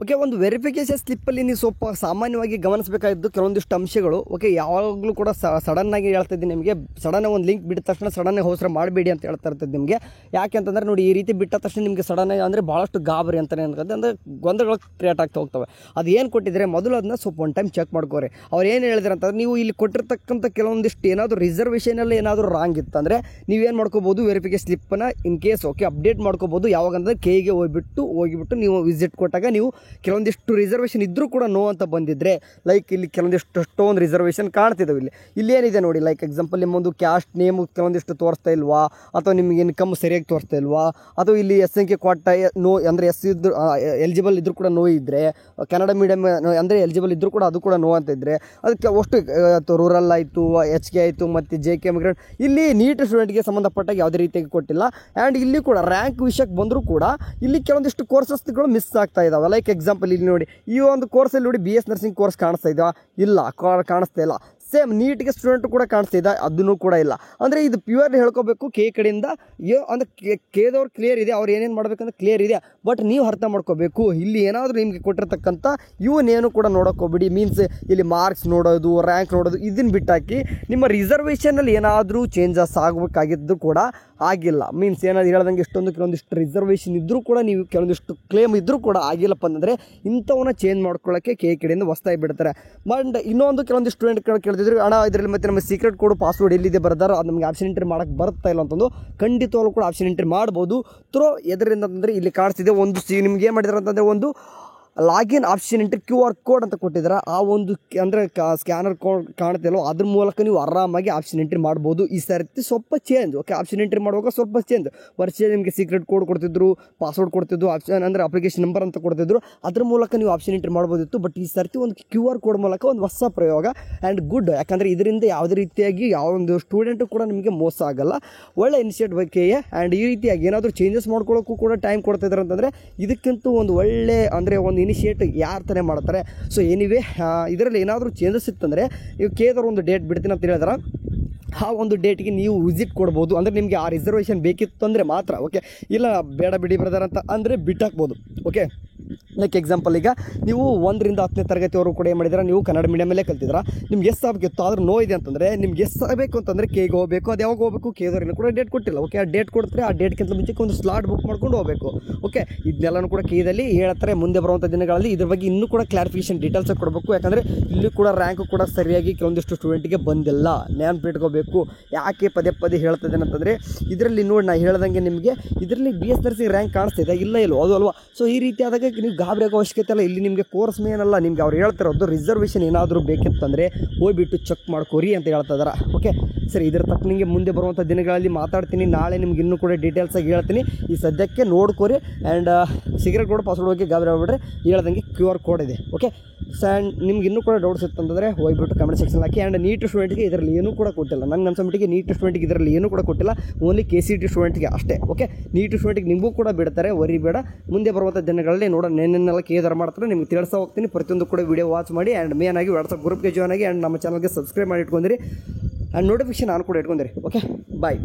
Okay, ಒಂದು verification ಸ್ಲಿಪ್ಪಲ್ಲಿ ನೀವು ಸ್ವಲ್ಪ ಸಾಮಾನ್ಯವಾಗಿ ಗಮನಿಸಬೇಕಾಗಿದ್ದು ಕೆಲವೊಂದಿಷ್ಟು ಅಂಶಗಳು. ಓಕೆ, ಯಾವಾಗಲೂ ಕೂಡ ಸಡನ್ನಾಗಿ ಹೇಳ್ತಾ ಇದ್ದೀನಿ ನಿಮಗೆ, ಸಡನ್ನಾಗಿ ಒಂದು ಲಿಂಕ್ ಬಿಟ್ಟ ತಕ್ಷಣ ಸಡನ್ನಾಗಿ ಹೋಸ್ರ ಮಾಡಬೇಡಿ ಅಂತ ಹೇಳ್ತಾ ಇರ್ತಿದ್ದು ನಿಮಗೆ. ಯಾಕೆ ಅಂತಂದರೆ ನೋಡಿ, ಈ ರೀತಿ ಬಿಟ್ಟ ತಕ್ಷಣ ನಿಮಗೆ ಸಡನ್ನಾಗಿ ಅಂದರೆ ಭಾಳಷ್ಟು ಗಾಬರಿ ಅಂತಲೇ ಅನ್ಕೋದು, ಅಂದರೆ ಗೊಂದಲಗಳು ಕ್ರಿಯೇಟ್ ಆಗ್ತಾ ಹೋಗ್ತವೆ. ಅದು ಏನು ಕೊಟ್ಟಿದ್ದಾರೆ ಮೊದಲು ಅದನ್ನ ಸ್ವಲ್ಪ ಒಂದು ಟೈಮ್ ಚೆಕ್ ಮಾಡ್ಕೋರಿ. ಅವ್ರು ಏನು ಹೇಳಿದ್ರು ಅಂತಂದ್ರೆ, ನೀವು ಇಲ್ಲಿ ಕೊಟ್ಟಿರ್ತಕ್ಕಂಥ ಕೆಲವೊಂದಿಷ್ಟು ಏನಾದರೂ ರಿಸರ್ವೇಷನಲ್ಲಿ ಏನಾದರೂ ರಾಂಗ್ ಇತ್ತಂದರೆ ನೀವೇನು ಮಾಡ್ಕೋಬೋದು, ವೆರಿಫಿಕೇಷನ್ ಸ್ಲಿಪ್ಪನ್ನು ಇನ್ ಕೇಸ್ ಓಕೆ ಅಪ್ಡೇಟ್ ಮಾಡ್ಕೋಬೋದು. ಯಾವಾಗಂದ್ರೆ ಕೆಗೆ ಹೋಗಿಬಿಟ್ಟು ನೀವು ವಿಸಿಟ್ ಕೊಟ್ಟಾಗ ನೀವು ಕೆಲವೊಂದಿಷ್ಟು ರಿಸರ್ವೇಷನ್ ಇದ್ದರೂ ಕೂಡ ನೋ ಅಂತ ಬಂದಿದ್ದರೆ, ಲೈಕ್ ಇಲ್ಲಿ ಕೆಲವೊಂದಿಷ್ಟು ಅಷ್ಟೊಂದು ರಿಸರ್ವೇಷನ್ ಕಾಣ್ತಿದ್ದಾವೆ. ಇಲ್ಲಿ ಏನಿದೆ ನೋಡಿ, ಲೈಕ್ ಎಕ್ಸಾಂಪಲ್ ನಿಮ್ಮೊಂದು ಕ್ಯಾಸ್ಟ್ ನೇಮು ಕೆಲವೊಂದಿಷ್ಟು ತೋರಿಸ್ತಾ ಇಲ್ವಾ, ಅಥವಾ ನಿಮಗೆ ಇನ್ಕಮ್ ಸರಿಯಾಗಿ ತೋರಿಸ್ತಾ ಇಲ್ವಾ, ಅಥವಾ ಇಲ್ಲಿ ಎಸ್ ಸಂಖ್ಯೆ ಕೊಟ್ಟ ನೋ ಅಂದರೆ ಎಸ್ ಇದ್ದು ಎಲಿಜಿಬಲ್ ಇದ್ದರೂ ಕೂಡ ನೋ ಇದ್ದರೆ, ಕನ್ನಡ ಮೀಡಿಯಮ್ ಅಂದರೆ ಎಲಿಜಿಬಲ್ ಇದ್ದರೂ ಕೂಡ ಅದು ಕೂಡ ನೋ ಅಂತ ಇದ್ದರೆ, ಅದಕ್ಕೆ ಅಷ್ಟು ರೂರಲ್ ಆಯಿತು, HK ಆಯಿತು ಮತ್ತು JK ಮಿಗ್ರೆಂಟ್, ಇಲ್ಲಿ ನೀಟ್ ಸ್ಟೂಡೆಂಟ್ಗೆ ಸಂಬಂಧಪಟ್ಟಾಗ ಯಾವುದೇ ರೀತಿಯಾಗಿ ಕೊಟ್ಟಿಲ್ಲ. ಆ್ಯಂಡ್ ಇಲ್ಲಿ ಕೂಡ ರ್ಯಾಂಕ್ ವಿಷಯಕ್ಕೆ ಬಂದರೂ ಕೂಡ ಇಲ್ಲಿ ಕೆಲವೊಂದಿಷ್ಟು ಕೋರ್ಸಸ್ಗಳು ಮಿಸ್ ಆಗ್ತಾ ಇದ್ದಾವೆ. ಲೈಕ್ ಎಕ್ಸಾಂಪಲ್ ಇಲ್ಲಿ ನೋಡಿ, ಈ ಒಂದು ಕೋರ್ಸಲ್ಲಿ ನೋಡಿ BS ನರ್ಸಿಂಗ್ ಕೋರ್ಸ್ ಕಾಣಿಸ್ತಾ ಇದೆಯಾ, ಇಲ್ಲ ಕಾಣಿಸ್ತಾ ಇಲ್ಲ. ಸೇಮ್ ನೀಟ್ಗೆ ಸ್ಟೂಡೆಂಟ್ ಕೂಡ ಕಾಣಿಸ್ತಿದೆ, ಅದನ್ನು ಕೂಡ ಇಲ್ಲ. ಅಂದರೆ ಇದು ಪ್ಯೂರ್ಲಿ ಹೇಳ್ಕೋಬೇಕು ಕೆ ಕಡೆಯಿಂದ ಅಂದರೆ ಕೆದವ್ರು ಕ್ಲಿಯರ್ ಇದೆ, ಅವ್ರು ಏನೇನು ಮಾಡಬೇಕಂದ್ರೆ ಕ್ಲಿಯರ್ ಇದೆ. ಬಟ್ ನೀವು ಅರ್ಥ ಮಾಡ್ಕೋಬೇಕು, ಇಲ್ಲಿ ಏನಾದರೂ ನಿಮಗೆ ಕೊಟ್ಟಿರ್ತಕ್ಕಂಥ ಇವನ್ನೇನು ಕೂಡ ನೋಡೋಕೆ ಹೋಗ್ಬಿಡಿ. ಮೀನ್ಸ್ ಇಲ್ಲಿ ಮಾರ್ಕ್ಸ್ ನೋಡೋದು, ರ್ಯಾಂಕ್ ನೋಡೋದು, ಇದನ್ನು ಬಿಟ್ಟಾಕಿ ನಿಮ್ಮ ರಿಸರ್ವೇಷನಲ್ಲಿ ಏನಾದರೂ ಚೇಂಜಸ್ ಆಗಬೇಕಾಗಿದ್ದು ಕೂಡ ಆಗಿಲ್ಲ. ಮೀನ್ಸ್ ಏನಾದ್ರು ಹೇಳ್ದಂಗೆ ಕೆಲವೊಂದಿಷ್ಟು ರಿಸರ್ವೇಷನ್ ಇದ್ದರೂ ಕೂಡ ನೀವು ಕೆಲವೊಂದಿಷ್ಟು ಕ್ಲೇಮ್ ಇದ್ದರೂ ಕೂಡ ಆಗಿಲ್ಲಪ್ಪ ಅಂತಂದರೆ ಇಂಥವನ್ನ ಚೇಂಜ್ ಮಾಡ್ಕೊಳ್ಳೋಕ್ಕೆ ಕೆ ಕಡೆಯಿಂದ ಹೊಸ್ತಾಗಿ ಬಿಡ್ತಾರೆ. ಬಟ್ ಇನ್ನೊಂದು ಕೆಲವೊಂದಿಷ್ಟು ಸ್ಟೂಡೆಂಟ್ಗಳು ಕೇಳ್ತಿದ್ರು, ಅಣ್ಣ ಇದರಲ್ಲಿ ಮತ್ತೆ ನಮ್ಮ ಸೀಕ್ರೆಟ್ ಕೋಡ್ ಪಾಸ್ವರ್ಡ್ ಎಲ್ಲಿದೆ ಬರ್ದಾರೋ ಅದು ನಮಗೆ ಆಪ್ಷನ್ ಎಂಟ್ರಿ ಮಾಡೋಕ್ಕೆ ಬರ್ತಾ ಇಲ್ಲ ಅಂತಂದು. ಖಂಡಿತವಾಗ್ಲೂ ಕೂಡ ಆಪ್ಷನ್ ಎಂಟ್ರಿ ಮಾಡ್ಬೋದು ಎದರಿಂದ ಅಂತಂದರೆ ಇಲ್ಲಿ ಕಾಣಿಸ್ತಿದೆ ಒಂದು ನಿಮ್ಗೆ ಏನು ಮಾಡಿದಾರೆ ಅಂತಂದರೆ ಒಂದು login option entry QR code ಅಂತ ಕೊಟ್ಟಿದ್ದಾರೆ. ಆ ಒಂದು ಅಂದರೆ ಸ್ಕ್ಯಾನರ್ ಕೋಡ್ ಕಾಣ್ತಿಲ್ಲೋ ಅದ್ರ ಮೂಲಕ ನೀವು ಆರಾಮಾಗಿ ಆಪ್ಷನ್ ಎಂಟ್ರಿ ಮಾಡ್ಬೋದು. ಈ ಸರ್ತಿ ಸ್ವಲ್ಪ ಚೇಂಜ್. ಓಕೆ, ಆಪ್ಷನ್ ಎಂಟ್ರಿ ಮಾಡುವಾಗ ಸ್ವಲ್ಪ ಚೇಂಜ್. ವರ್ಷ ನಿಮಗೆ ಸೀಕ್ರೆಟ್ ಕೋಡ್ ಕೊಡ್ತಿದ್ರು, ಪಾಸ್ವರ್ಡ್ ಕೊಡ್ತಿದ್ರು, ಆಪ್ಷನ್ ಅಂದರೆ ಅಪ್ಲಿಕೇಶನ್ ನಂಬರ್ ಅಂತ ಕೊಡ್ತಿದ್ರು, ಅದ್ರ ಮೂಲಕ ನೀವು ಆಪ್ಷನ್ ಎಂಟ್ರಿ ಮಾಡ್ಬೋದಿತ್ತು. ಬಟ್ ಈ ಸರ್ತಿ ಒಂದು QR ಕೋಡ್ ಮೂಲಕ ಒಂದು ಹೊಸ ಪ್ರಯೋಗ ಆ್ಯಂಡ್ ಗುಡ್. ಯಾಕಂದರೆ ಇದರಿಂದ ಯಾವುದೇ ರೀತಿಯಾಗಿ ಯಾವೊಂದು ಸ್ಟೂಡೆಂಟು ಕೂಡ ನಿಮಗೆ ಮೋಸ ಆಗಲ್ಲ. ಒಳ್ಳೆ ಇನಿಷಿಯೇಟಿವ್ ಆ್ಯಂಡ್ ಈ ರೀತಿಯಾಗಿ ಏನಾದರೂ ಚೇಂಜಸ್ ಮಾಡ್ಕೊಳ್ಳೋಕ್ಕೂ ಕೂಡ ಟೈಮ್ ಕೊಡ್ತಿದ್ದಾರೆ ಅಂತಂದರೆ ಇದಕ್ಕಿಂತ ಒಂದು ಒಳ್ಳೆ ಅಂದರೆ ಒಂದು ಇನಿಷಿಯೇಟಿವ್ ಯಾರು ತಾನೇ ಮಾಡ್ತಾರೆ. ಸೊ ಎನಿವೇ ಇದರಲ್ಲಿ ಏನಾದರೂ ಚೇಂಜಸ್ ಇತ್ತಂದರೆ ನೀವು ಕೇದಾರ ಒಂದು ಡೇಟ್ ಬಿಡ್ತೀನಿ ಅಂತ ಹೇಳಿದ್ರೆ ಆ ಒಂದು ಡೇಟ್ಗೆ ನೀವು ವಿಸಿಟ್ ಕೊಡ್ಬೋದು. ಅಂದರೆ ನಿಮಗೆ ಆ ರಿಸರ್ವೇಷನ್ ಬೇಕಿತ್ತು ಅಂದರೆ ಮಾತ್ರ. ಓಕೆ, ಇಲ್ಲ ಬೇಡ ಬಿಡಿ ಬ್ರದರ್ ಅಂತ ಅಂದರೆ ಬಿಟ್ಟಾಕ್ಬೋದು. ಓಕೆ, ಲೈಕ್ ಎಕ್ಸಾಂಪಲ್ ಈಗ ನೀವು 1 ರಿಂದ 10ನೇ ತರಗತಿವರೆಗೂ ಕೂಡ ಏನು ಮಾಡಿದ್ರೆ ನೀವು ಕನ್ನಡ ಮೀಡಿಯಮಲ್ಲೇ ಕಲ್ತಿದ್ರ, ನಿಮ್ಗೆ ಎಷ್ಟು ಆಗಬೇಕಿತ್ತು ಆದ್ರೆ ನೋ ಇದೆ ಅಂತಂದರೆ ನಿಮ್ಗೆ ಎಷ್ಟು ಆಗಬೇಕು ಅಂತಂದರೆ ಕೆಗೆ ಹೋಗಬೇಕು. ಅದು ಯಾವಾಗ ಹೋಗಬೇಕು, ಕೆದವರೆಲ್ಲ ಕೂಡ ಡೇಟ್ ಕೊಟ್ಟಿಲ್ಲ. ಓಕೆ, ಆ ಡೇಟ್ ಕೊಡ್ತಾರೆ, ಆ ಡೇಟ್ಗಿಂತ ಮುಂಚೆಗೆ ಒಂದು ಸ್ಲಾಟ್ ಬುಕ್ ಮಾಡ್ಕೊಂಡು ಹೋಗಬೇಕು. ಓಕೆ, ಇದನ್ನೆಲ್ಲನೂ ಕೂಡ ಕೆದಲ್ಲಿ ಹೇಳ್ತಾರೆ. ಮುಂದೆ ಬರುವಂಥ ದಿನಗಳಲ್ಲಿ ಇದ್ರ ಬಗ್ಗೆ ಇನ್ನೂ ಕೂಡ ಕ್ಲಾರಿಫಿಕೇಷನ್ ಡೀಟೇಲ್ಸ್ ಕೊಡಬೇಕು. ಯಾಕಂದರೆ ಇಲ್ಲಿ ಕೂಡ ರ್ಯಾಂಕು ಕೂಡ ಸರಿಯಾಗಿ ಕೆಲವೊಂದಿಷ್ಟು ಸ್ಟೂಡೆಂಟಿಗೆ ಬಂದಿಲ್ಲ. ನೆನಪಿಟ್ಕೋಬೇಕು. ಯಾಕೆ ಪದೇ ಹೇಳ್ತಿದ್ದೇನೆ ಅಂತಂದರೆ ಇದರಲ್ಲಿ ನೋಡಿ ನಾ ಹೇಳ್ದಂಗೆ ನಿಮಗೆ ಇದರಲ್ಲಿ BS ನರ್ಸಿಂಗ್ ರ್ಯಾಂಕ್ ಕಾಣಿಸ್ತಿದೆ, ಇಲ್ಲ ಇಲ್ವೋ ಅದು ಅಲ್ವಾ. ಸೊ ಈ ರೀತಿ ಆದಾಗ ನೀವು ಗಾಬರಿ ಆಗೋ ಅವಶ್ಯಕತೆ ಇಲ್ಲ. ಇಲ್ಲಿ ನಿಮಗೆ ಕೋರ್ಸ್ ಮೇನಲ್ಲ, ನಿಮ್ಗೆ ಅವ್ರು ಹೇಳ್ತಿರೋದು ರಿಸರ್ವೇಷನ್ ಏನಾದರೂ ಬೇಕಿತ್ತಂದರೆ ಹೋಗ್ಬಿಟ್ಟು ಚೆಕ್ ಮಾಡ್ಕೋರಿ ಅಂತ ಹೇಳ್ತಾ ಇದ್ದಾರೆ. ಓಕೆ ಸರಿ, ಇದರ ತಕ್ಕ ನಿಮಗೆ ಮುಂದೆ ಬರುವಂಥ ದಿನಗಳಲ್ಲಿ ಮಾತಾಡ್ತೀನಿ. ನಾಳೆ ನಿಮ್ಗೆ ಇನ್ನೂ ಕೂಡ ಡೀಟೇಲ್ಸಾಗಿ ಹೇಳ್ತೀನಿ. ಈ ಸದ್ಯಕ್ಕೆ ನೋಡ್ಕೋರಿ. ಆ್ಯಂಡ್ ಸೀಕ್ರೆಟ್ ಕೋಡ್ ಪಾಸ್ವರ್ಡ್ ಹೋಗಿ ಗಾಬರಿ ಆಗ್ಬಿಟ್ರೆ ಹೇಳ್ದಂಗೆ QR ಕೋಡ್ ಇದೆ. ಓಕೆ, ಆ್ಯಂಡ್ ನಿಮ್ಗೆ ಇನ್ನೂ ಕೂಡ ಡೌಟ್ಸ್ ಇತ್ತಂದರೆ ಹೋಗ್ಬಿಟ್ಟು ಕಮೆಂಟ್ ಸೆಕ್ಷನ್ ಹಾಕಿ. ಆ್ಯಂಡ್ ನೀಟ್ ಸ್ಟೂಡೆಂಟ್ಗೆ ಇದರಲ್ಲಿ ಏನೂ ಕೂಡ ಕೊಟ್ಟಿಲ್ಲ. ನಂಗೆ ಅನ್ಸೋಮಟ್ಟಿಗೆ ನೀಟ್ ಸ್ಟೂಡೆಂಟ್ಗೆ ಇದರಲ್ಲಿ ಏನೂ ಕೂಡ ಕೊಟ್ಟಿಲ್ಲ, ಓನ್ಲಿ KCET ಸ್ಟೂಡೆಂಟ್ಗೆ ಅಷ್ಟೇ. ಓಕೆ, ನೀಟ್ ಸ್ಟೂಡೆಂಟ್ಗೆ ನಿಮಗೂ ಕೂಡ ಬಿಡ್ತಾರೆ, ವರಿ ಬೇಡ. ಮುಂದೆ ಬರುವಂಥ ದಿನಗಳಲ್ಲಿ ನೋಡೋಣ ನೆನ್ನೆಲ್ಲ ಕೇದಾರ ಮಾಡ್ತಾರೆ, ನಿಮ್ಗೆ ತಿಳಿಸ್ತಾ ಹೋಗ್ತೀನಿ. ಪ್ರತಿಯೊಂದು ಕೂಡ ವಿಡಿಯೋ ವಾಚ್ ಮಾಡಿ. ಆ್ಯಂಡ್ ಮೇನ್ ಆಗಿ ವಾಟ್ಸಪ್ ಗ್ರೂಪ್ಗೆ ಜಾಯ್ನ್ ಆಗಿ ಆ್ಯಂಡ್ ನಮ್ಮ ಚಾನಲ್ಗೆ ಸಬ್ಸ್ಕ್ರೈಬ್ ಮಾಡಿ ಇಟ್ಕೊಂಡಿರಿ. ಆ್ಯಂಡ್ ನೋಟಿಫಿಕೇಶನ್ ನಾನು ಕೂಡ ಇಟ್ಕೊಂಡಿರಿ. ಓಕೆ, ಬಾಯ್.